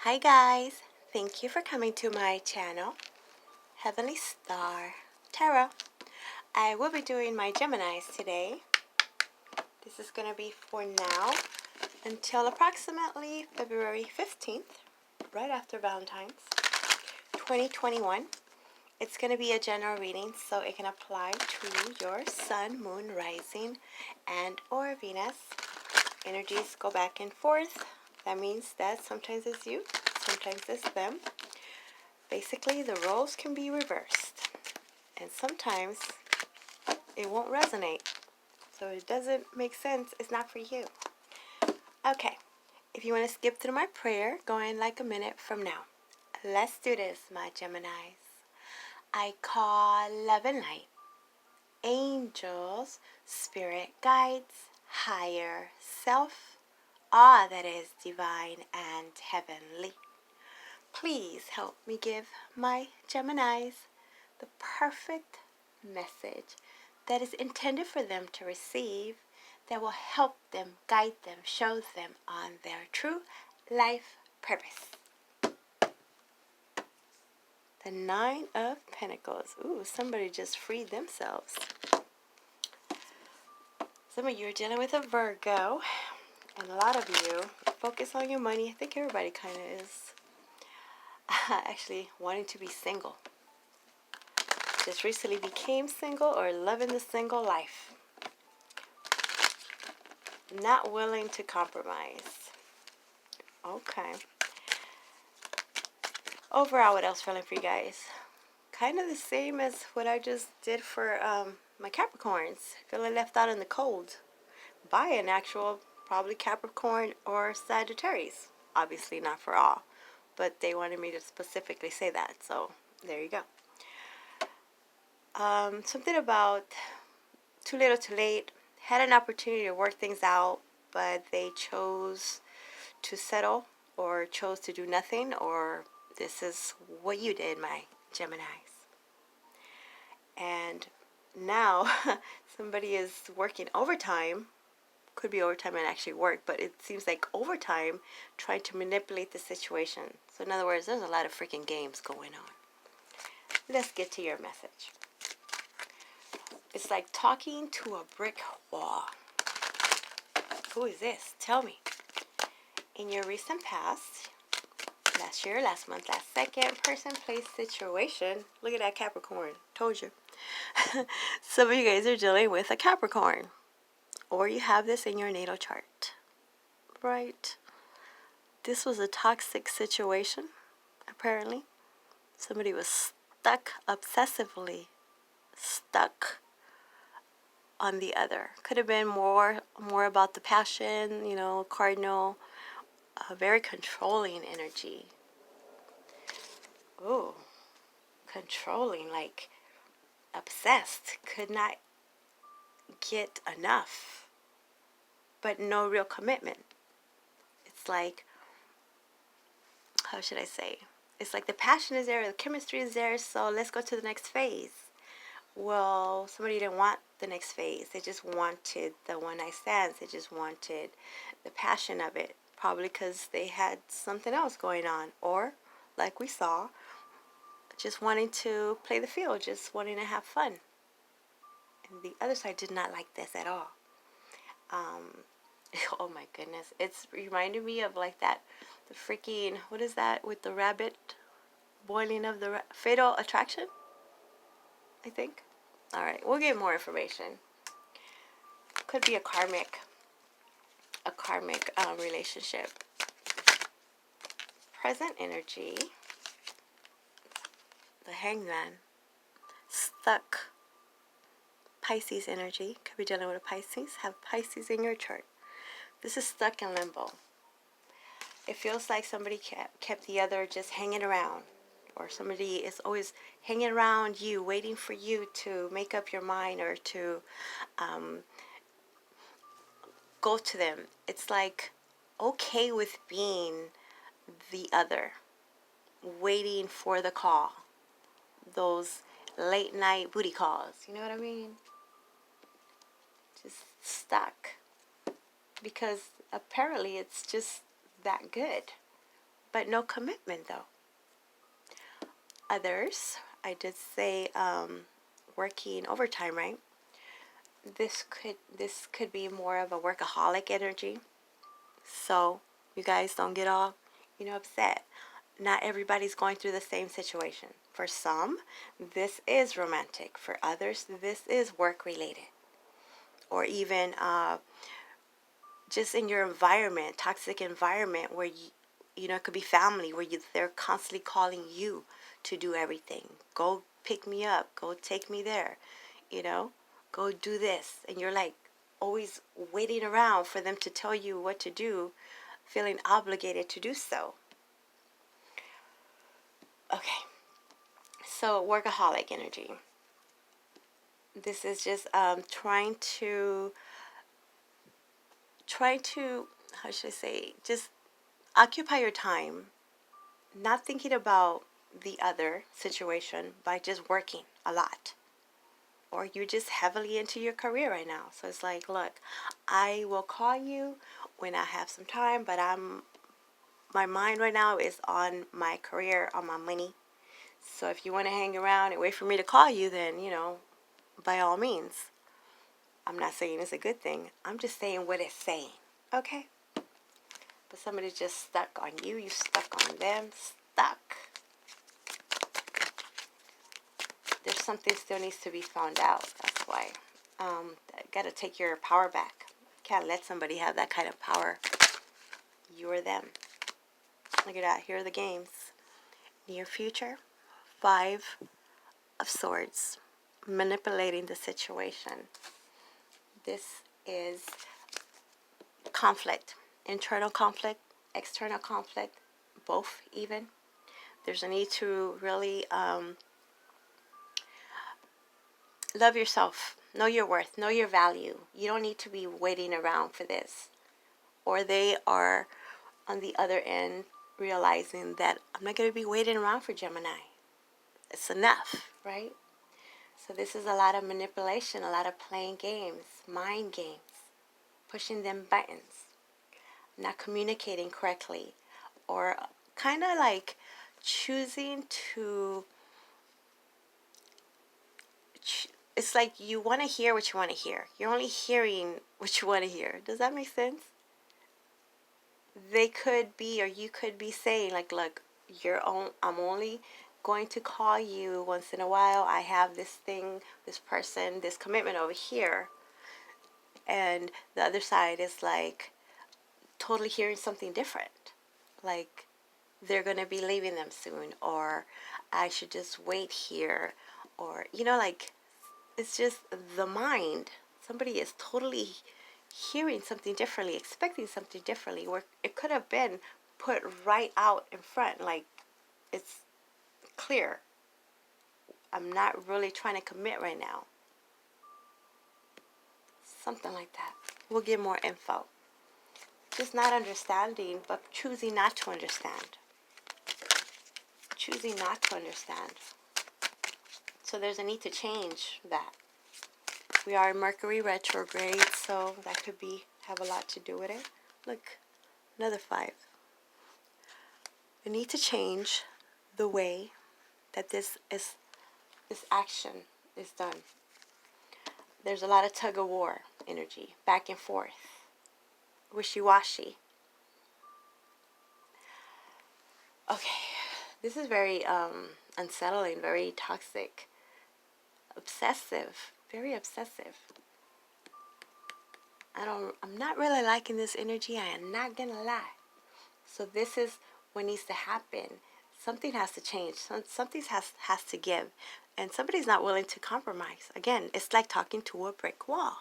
Hi guys, thank you for coming to my channel, Heavenly Star Tarot. I will be doing my Geminis today. This is going to be for now until approximately February 15th, right after Valentine's, 2021. It's going to be a general reading, so it can apply to your Sun, Moon, Rising, and or Venus. Energies go back and forth. That means that sometimes it's you, sometimes it's them. Basically, the roles can be reversed, and sometimes it won't resonate. So it doesn't make sense. It's not for you. Okay, if you want to skip through my prayer, go in like a minute from now. Let's do this, my Geminis. I call love and light, angels, spirit guides, higher self, all that is divine and heavenly. Please help me give my Geminis the perfect message that is intended for them to receive, that will help them, guide them, show them on their true life purpose. The Nine of Pentacles. Ooh, somebody just freed themselves. Some of you are dealing with a Virgo, and a lot of you focus on your money. I think everybody kind of is actually wanting to be single. Just recently became single or loving the single life. Not willing to compromise. Okay. Overall, what else feeling for you guys? Kind of the same as what I just did for my Capricorns. Feeling left out in the cold by an actual probably Capricorn or Sagittarius. Obviously not for all, but they wanted me to specifically say that, so there you go. Something about too little too late. Had an opportunity to work things out, but they chose to settle or chose to do nothing, or this is what you did, my Geminis. And now somebody is working overtime. Could be overtime and actually work, but it seems like overtime trying to manipulate the situation. So in other words, there's a lot of freaking games going on. Let's get to your message. It's like talking to a brick wall. Who is this? Tell me. In your recent past, last year, last month, last second, person, place, situation. Look at that Capricorn. Told you. Some of you guys are dealing with a Capricorn. Or you have this in your natal chart. Right? This was a toxic situation, apparently. Somebody was stuck, obsessively stuck on the other. Could have been more about the passion, you know, cardinal, very controlling energy. Ooh, controlling, like obsessed, could not get enough, but no real commitment. It's like, how should I say? It's like the passion is there, the chemistry is there, so let's go to the next phase. Well, somebody didn't want the next phase. They just wanted the one night stands. They just wanted the passion of it. Probably because they had something else going on. Or, like we saw, just wanting to play the field. Just wanting to have fun. And the other side did not like this at all. Oh my goodness. It's reminded me of like that, the freaking, what is that with the rabbit boiling of the Fatal Attraction? I think. Alright, we'll get more information. Could be a karmic relationship. Present energy. The Hangman. Stuck. Pisces energy. Could be dealing with a Pisces. Have Pisces in your chart. This is stuck in limbo. It feels like somebody kept the other just hanging around. Or somebody is always hanging around you, waiting for you to make up your mind or to go to them. It's like okay with being the other, waiting for the call. Those late night booty calls, you know what I mean? Just stuck. Because apparently it's just that good. but no commitment though. Others, I did say working overtime, right? This could be more of a workaholic energy. So you guys don't get all, upset. Not everybody's going through the same situation. For some, this is romantic. For others, this is work related. Or even just in your environment, toxic environment where it could be family where they're constantly calling you to do everything. Go pick me up. Go take me there. Go do this. And you're like always waiting around for them to tell you what to do, feeling obligated to do so. Okay. So workaholic energy. This is just trying to, how should I say, just occupy your time, not thinking about the other situation by just working a lot. Or you're just heavily into your career right now. So it's like, look, I will call you when I have some time, but my mind right now is on my career, on my money. So if you want to hang around and wait for me to call you, then, by all means. I'm not saying it's a good thing. I'm just saying what it's saying. Okay? But somebody's just stuck on you. You stuck on them. Stuck. There's something still needs to be found out. That's why. Got to take your power back. Can't let somebody have that kind of power. You or them. Look at that. Here are the games. Near future. 5 of Swords. Manipulating the situation. This is conflict. Internal conflict. External conflict. Both even. There's a need to really love yourself. Know your worth. Know your value. You don't need to be waiting around for this. Or they are on the other end realizing that I'm not going to be waiting around for Gemini. It's enough, right? So this is a lot of manipulation, a lot of playing games, mind games, pushing them buttons, not communicating correctly, or kind of like choosing to... It's like you want to hear what you want to hear. You're only hearing what you want to hear. Does that make sense? They could be, or you could be saying, like, look, I'm only going to call you once in a while. I have this thing, this person, this commitment over here. And the other side is like totally hearing something different. Like they're going to be leaving them soon, or I should just wait here, or, like, it's just the mind. Somebody is totally hearing something differently, expecting something differently, where it could have been put right out in front, like it's clear. I'm not really trying to commit right now. Something like that. We'll get more info. Just not understanding, but choosing not to understand. Choosing not to understand. So there's a need to change that. We are in Mercury retrograde, so that could have a lot to do with it. Look, another 5. We need to change the way that this action is done. There's a lot of tug of war energy, back and forth, wishy-washy. Okay, this is very unsettling, very toxic, obsessive, very obsessive. I'm not really liking this energy. I am not gonna lie. So this is what needs to happen. Something has to change. Something has to give. And somebody's not willing to compromise. Again, it's like talking to a brick wall.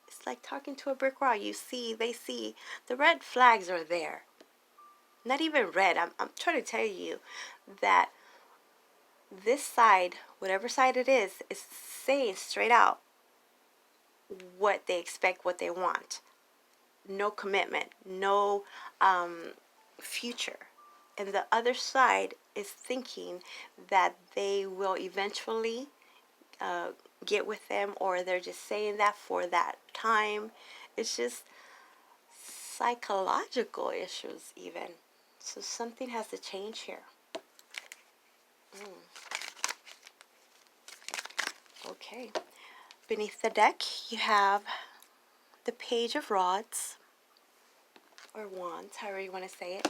It's like talking to a brick wall. They see, the red flags are there. Not even red. I'm trying to tell you that this side, whatever side it is saying straight out what they expect, what they want. No commitment, no future. And the other side is thinking that they will eventually get with them, or they're just saying that for that time. It's just psychological issues even. So something has to change here. Okay. Beneath the deck, you have the Page of Rods, or Wands, however you want to say it.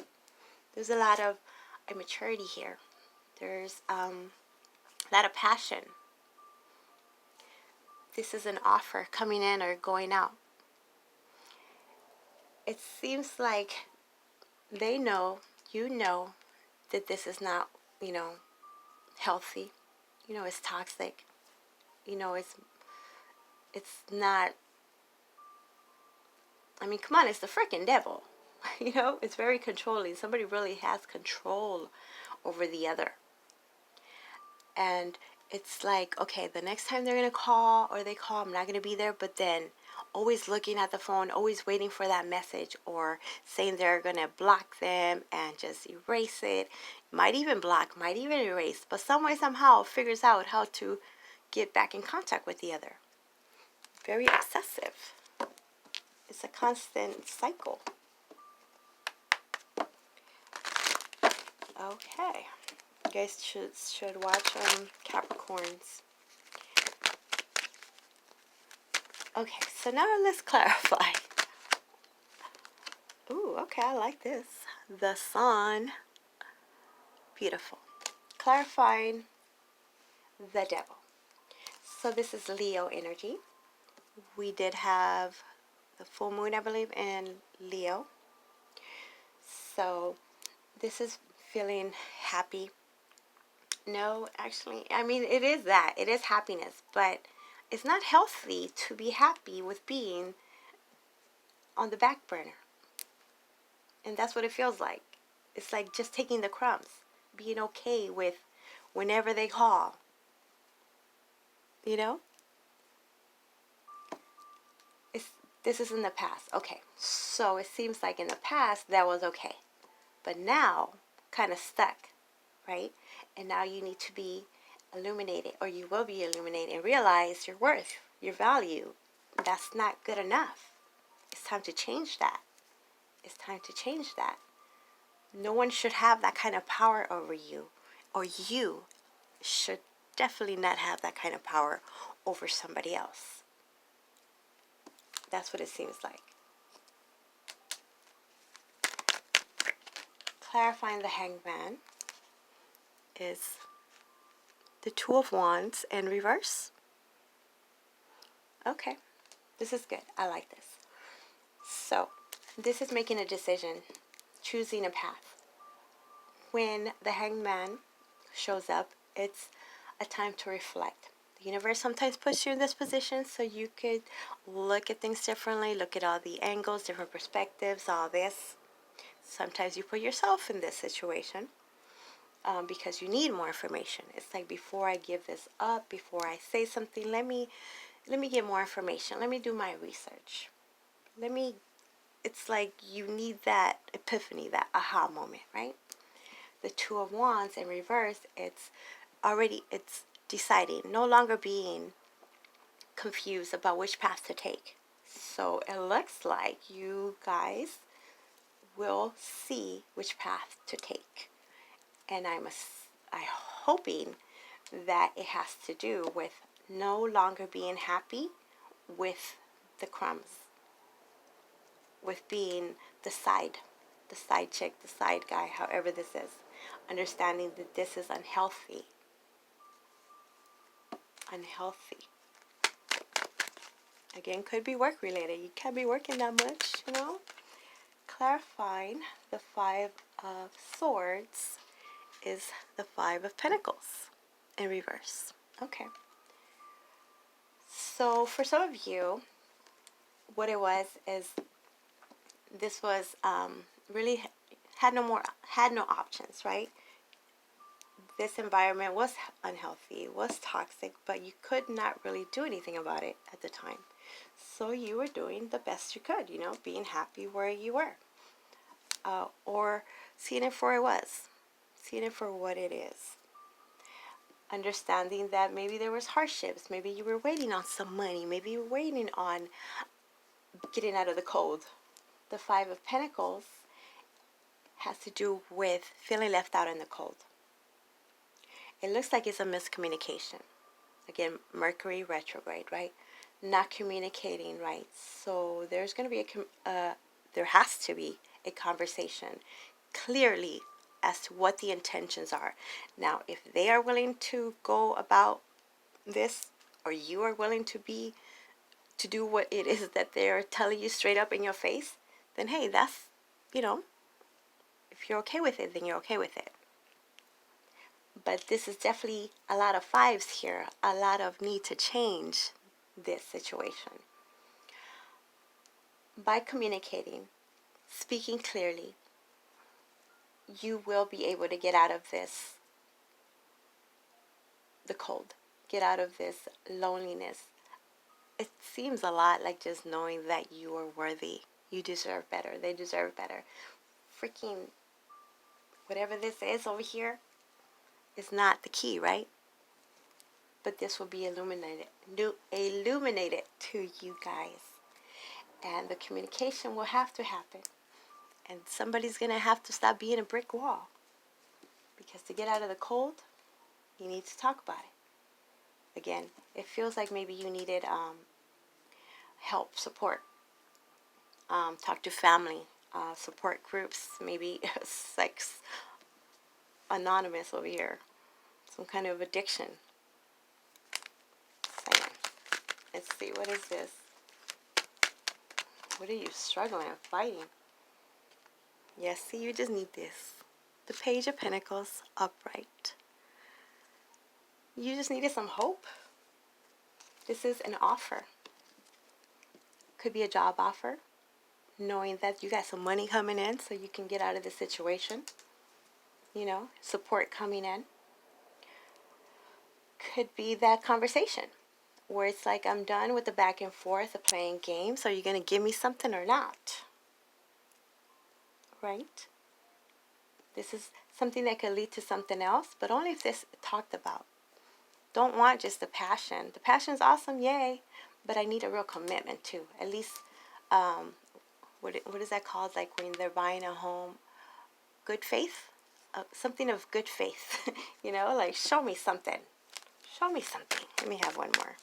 There's a lot of immaturity here. There's a lot of passion. This is an offer coming in or going out. It seems like they know, you know, that this is not, healthy. It's toxic. It's not, come on, it's the freaking devil. It's very controlling. Somebody really has control over the other. And it's like, okay, the next time they're going to call or they call, I'm not going to be there. But then always looking at the phone, always waiting for that message, or saying they're going to block them and just erase it. Might even block, might even erase. But some way, somehow figures out how to get back in contact with the other. Very obsessive. It's a constant cycle. Okay. You guys should watch Capricorns. Okay, so now let's clarify. Ooh, okay, I like this. The Sun. Beautiful. Clarifying the devil. So this is Leo energy. We did have the full moon, I believe, in Leo. So this is feeling happy. No, actually, it is that. It is happiness, but it's not healthy to be happy with being on the back burner. And that's what it feels like. It's like just taking the crumbs, being okay with whenever they call. This is in the past. Okay, so it seems like in the past that was okay. But now, kind of stuck, right? And now you need to be illuminated, or you will be illuminated, and realize your worth, your value. That's not good enough. It's time to change that. It's time to change that. No one should have that kind of power over you, or you should definitely not have that kind of power over somebody else. That's what it seems like. Clarifying the Hangman is the Two of Wands in reverse. Okay, this is good. I like this. So, this is making a decision, choosing a path. When the Hangman shows up, it's a time to reflect. The universe sometimes puts you in this position so you could look at things differently, look at all the angles, different perspectives, all this. Sometimes you put yourself in this situation because you need more information. It's like, before I give this up, before I say something, let me get more information. Let me do my research. It's like you need that epiphany, that aha moment, right? The Two of Wands in reverse, it's deciding, no longer being confused about which path to take. So it looks like you guys will see which path to take. And I'm hoping that it has to do with no longer being happy with the crumbs, with being the side chick, the side guy, however this is. Understanding that this is unhealthy. Again, could be work related. You can't be working that much, Clarifying the Five of Swords is the Five of Pentacles in reverse. Okay. So for some of you, what it was is this was really had no options, right? This environment was unhealthy, was toxic, but you could not really do anything about it at the time. So you were doing the best you could, being happy where you were. Or seeing it for what it is. Understanding that maybe there was hardships, maybe you were waiting on some money, maybe you were waiting on getting out of the cold. The Five of Pentacles has to do with feeling left out in the cold. It looks like it's a miscommunication. Again, Mercury retrograde, right? Not communicating, right? So there's going to be there has to be a conversation clearly as to what the intentions are. Now, if they are willing to go about this, or you are willing to do what it is that they're telling you straight up in your face, then hey, that's, if you're okay with it, then you're okay with it. But this is definitely a lot of fives here, a lot of need to change this situation. By communicating, speaking clearly, you will be able to get out of this, the cold, get out of this loneliness. It seems a lot like just knowing that you are worthy. You deserve better. They deserve better. Freaking whatever this is over here is not the key, right? But this will be illuminated to you guys. And the communication will have to happen. And somebody's going to have to stop being a brick wall. Because to get out of the cold, you need to talk about it. Again, it feels like maybe you needed help, support. Talk to family, support groups, maybe sex anonymous over here. Some kind of addiction. Let's see, what is this? What are you struggling and fighting? Yes, see, you just need this. The Page of Pentacles, upright. You just needed some hope. This is an offer. Could be a job offer. Knowing that you got some money coming in so you can get out of the situation. Support coming in. Could be that conversation where it's like, I'm done with the back and forth of playing games. Are you going to give me something or not? Right? This is something that could lead to something else, but only if this is talked about. Don't want just the passion. The passion is awesome, yay, but I need a real commitment too. At least, what is that called? Like when they're buying a home, good faith? Something of good faith. Like show me something. Show me something. Let me have one more.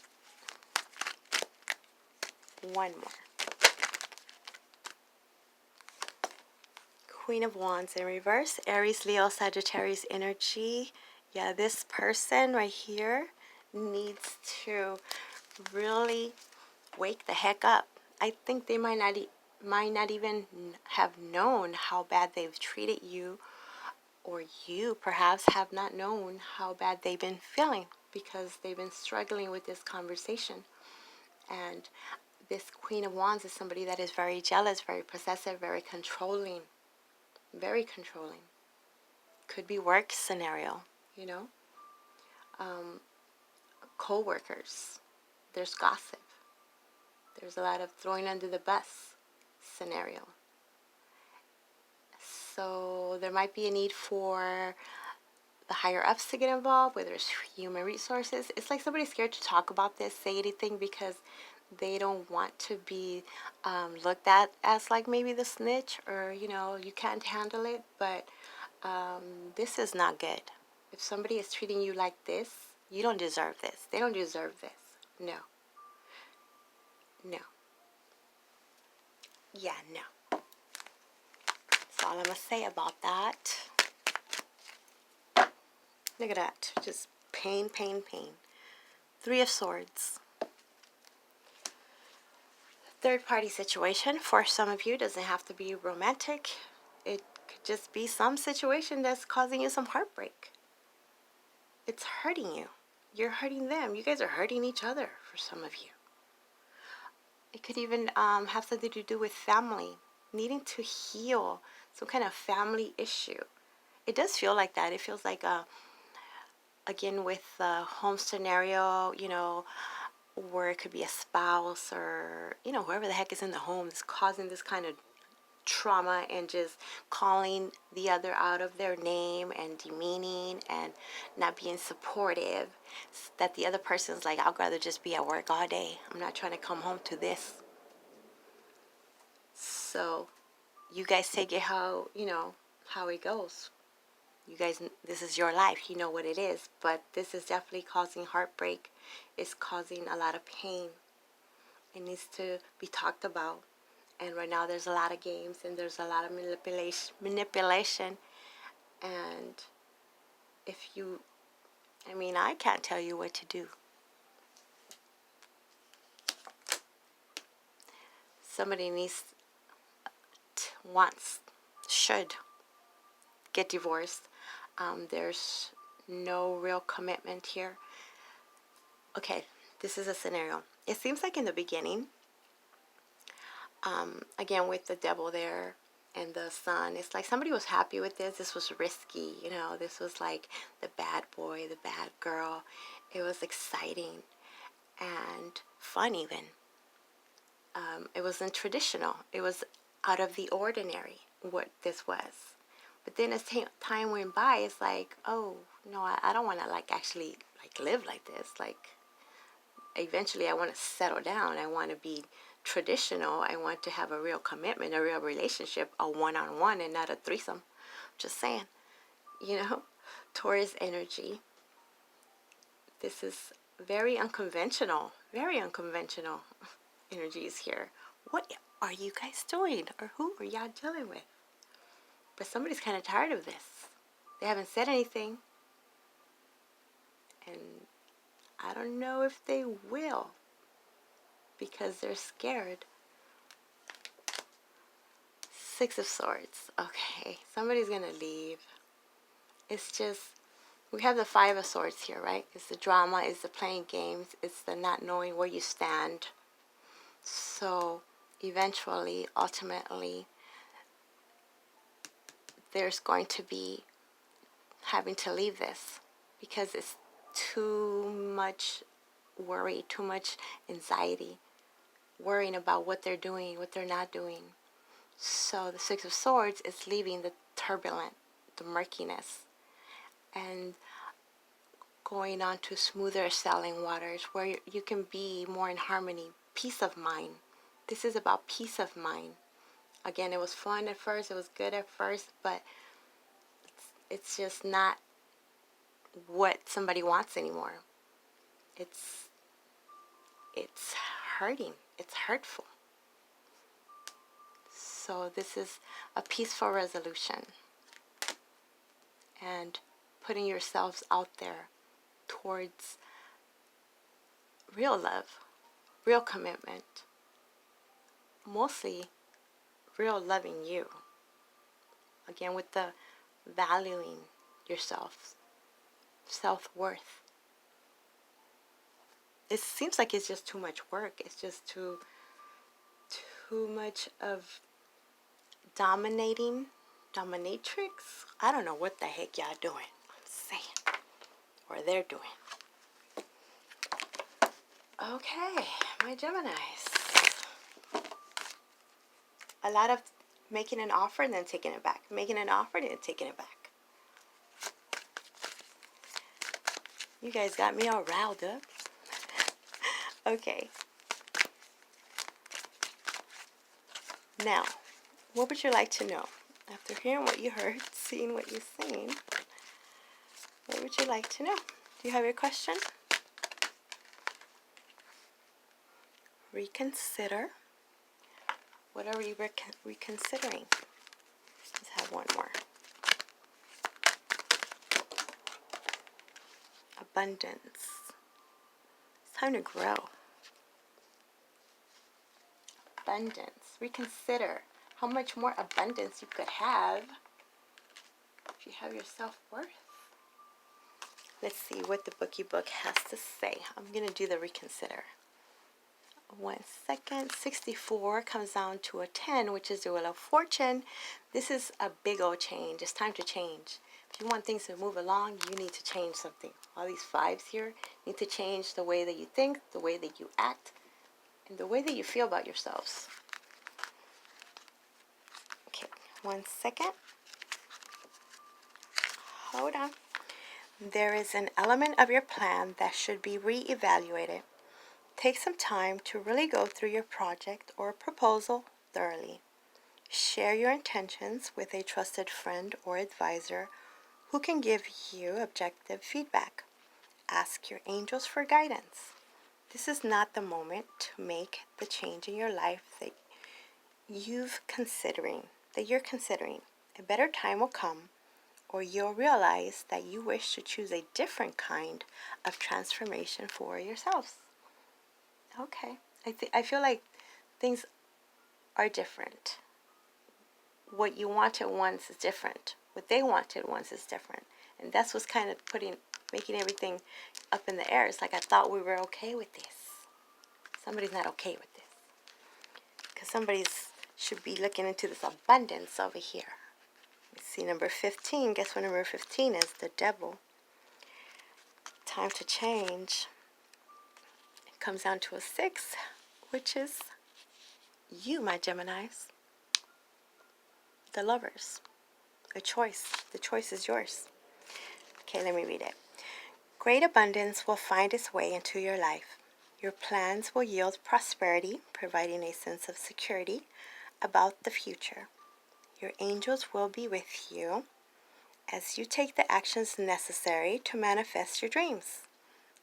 One more. Queen of Wands in reverse. Aries, Leo, Sagittarius energy. Yeah, this person right here needs to really wake the heck up. I think they might not even have known how bad they've treated you, or you perhaps have not known how bad they've been feeling because they've been struggling with this conversation. And this Queen of Wands is somebody that is very jealous, very possessive, very controlling. Very controlling. Could be work scenario, co-workers. There's gossip. There's a lot of throwing under the bus scenario. So there might be a need for the higher ups to get involved, whether it's human resources. It's like somebody's scared to talk about this, say anything, because they don't want to be looked at as like maybe the snitch, or you can't handle it. But this is not good. If somebody is treating you like this, you don't deserve this. They don't deserve this. No. Yeah, no. That's all I'm going to say about that. Look at that. Just pain, pain, pain. 3 of Swords. Third party situation for some of you. Doesn't have to be romantic. It could just be some situation that's causing you some heartbreak. It's hurting you. You're hurting them. You guys are hurting each other for some of you. It could even have something to do with family. Needing to heal some kind of family issue. It does feel like that. It feels like, again, with the home scenario, where it could be a spouse or, whoever the heck is in the home is causing this kind of trauma and just calling the other out of their name and demeaning and not being supportive, that the other person's like, I'd rather just be at work all day. I'm not trying to come home to this. So you guys take it how, how it goes. You guys, this is your life. You know what it is. But this is definitely causing heartbreak. It's causing a lot of pain. It needs to be talked about. And right now there's a lot of games and there's a lot of manipulation. And if you, I mean, I can't tell you what to do. Somebody should get divorced. There's no real commitment here. Okay, this is a scenario. It seems like in the beginning, again with the devil there and the sun, it's like somebody was happy with this. This was risky, you know. This was like the bad boy, the bad girl. It was exciting and fun even. It wasn't traditional. It was out of the ordinary what this was. But then as time went by, it's like, oh, no, I don't want to like actually like live like this. Like eventually I want to settle down. I want to be traditional. I want to have a real commitment, a real relationship, a one-on-one and not a threesome. Just saying, you know, Taurus energy. This is very unconventional energies here. What are you guys doing? Or who are y'all dealing with? But somebody's kind of tired of this. They haven't said anything. And I don't know if they will. Because they're scared. Six of Swords. Okay, somebody's going to leave. It's just, we have the Five of Swords here, right? It's the drama, it's the playing games, it's the not knowing where you stand. So eventually, ultimately, there's going to be having to leave this because it's too much worry, too much anxiety, worrying about what they're doing, what they're not doing. So the Six of Swords is leaving the turbulent, the murkiness, and going on to smoother sailing waters where you can be more in harmony, peace of mind. This is about peace of mind. Again, it was fun at first, it was good at first, but it's just not what somebody wants anymore. It's hurting. It's hurtful. So this is a peaceful resolution. And putting yourselves out there towards real love, real commitment. Mostly real loving you. Again, with the valuing yourself, self-worth. It seems like it's just too much work. It's just too much of dominatrix. I don't know what the heck y'all doing. I'm saying. Or they're doing. Okay, my Geminis. A lot of making an offer and then taking it back. Making an offer and then taking it back. You guys got me all riled up. Okay. Now, what would you like to know? After hearing what you heard, seeing what you've seen, what would you like to know? Do you have your question? Reconsider. What are we reconsidering? Let's have one more. Abundance. It's time to grow. Abundance. Reconsider how much more abundance you could have if you have your self-worth. Let's see what the bookie book has to say. I'm going to do the reconsider. 1 second. 64 comes down to a 10, which is the Wheel of Fortune. This is a big old change. It's time to change. If you want things to move along, you need to change something. All these fives here need to change the way that you think, the way that you act, and the way that you feel about yourselves. Okay, 1 second. Hold on. There is an element of your plan that should be reevaluated. Take some time to really go through your project or proposal thoroughly. Share your intentions with a trusted friend or advisor who can give you objective feedback. Ask your angels for guidance. This is not the moment to make the change in your life that you're considering. A better time will come, or you'll realize that you wish to choose a different kind of transformation for yourselves. Okay. I feel like things are different. What you wanted once is different. What they wanted once is different. And that's what's kind of making everything up in the air. It's like I thought we were okay with this. Somebody's not okay with this. Because somebody's should be looking into this abundance over here. Let's see, number 15. Guess what number 15 is? The devil. Time to change. It comes down to a 6, which is you, my Geminis. The lovers. The choice. The choice is yours. Okay, let me read it. Great abundance will find its way into your life. Your plans will yield prosperity, providing a sense of security about the future. Your angels will be with you as you take the actions necessary to manifest your dreams.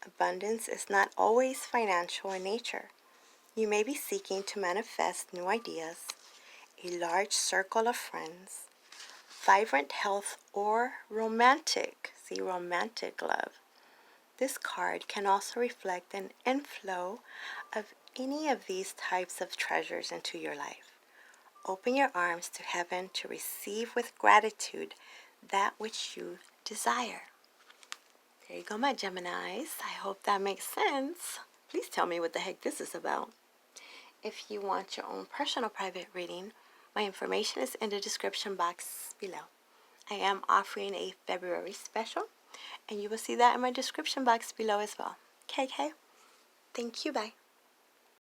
Abundance is not always financial in nature. You may be seeking to manifest new ideas, a large circle of friends, vibrant health, or romantic love. This card can also reflect an inflow of any of these types of treasures into your life. Open your arms to heaven to receive with gratitude that which you desire. There you go, my Geminis. I hope that makes sense. Please tell me what the heck this is about. If you want your own personal private reading, my information is in the description box below. I am offering a February special, and you will see that in my description box below as well. Okay? Thank you. Bye.